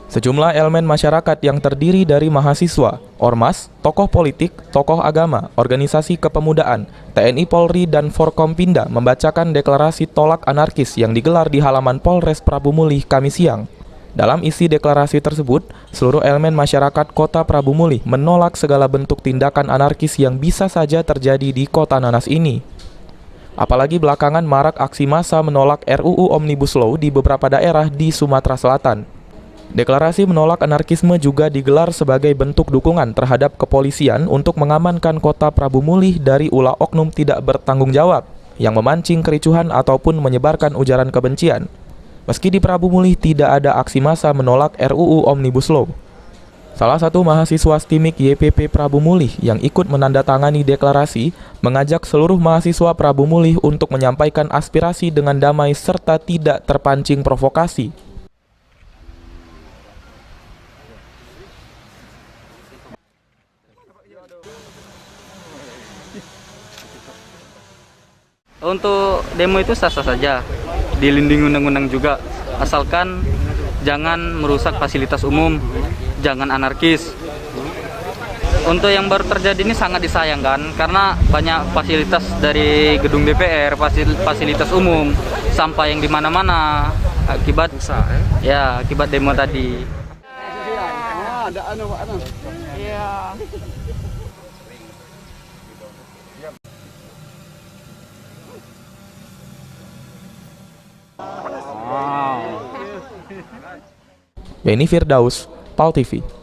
Sejumlah elemen masyarakat yang terdiri dari mahasiswa, ormas, tokoh politik, tokoh agama, organisasi kepemudaan, TNI Polri, dan Forkompinda membacakan deklarasi tolak anarkis yang digelar di halaman Polres Prabu Mulih Kamis siang. Dalam isi deklarasi tersebut, seluruh elemen masyarakat Kota Prabu Mulih menolak segala bentuk tindakan anarkis yang bisa saja terjadi di Kota Nanas ini. Apalagi belakangan marak aksi massa menolak RUU Omnibus Law di beberapa daerah di Sumatera Selatan. Deklarasi menolak anarkisme juga digelar sebagai bentuk dukungan terhadap kepolisian untuk mengamankan Kota Prabu Mulih dari ulah oknum tidak bertanggung jawab yang memancing kericuhan ataupun menyebarkan ujaran kebencian. Meski di Prabu Mulih tidak ada aksi massa menolak RUU Omnibus Law. Salah satu mahasiswa STIMIK YPP Prabu Mulih yang ikut menandatangani deklarasi mengajak seluruh mahasiswa Prabu Mulih untuk menyampaikan aspirasi dengan damai serta tidak terpancing provokasi. Untuk demo itu sah-sah saja, dilindungi undang-undang juga, asalkan jangan merusak fasilitas umum, jangan anarkis. Untuk yang baru terjadi ini sangat disayangkan karena banyak fasilitas dari gedung DPR, fasilitas umum, sampah yang di mana-mana akibat akibat demo tadi. Beni Firdaus, PAL TV.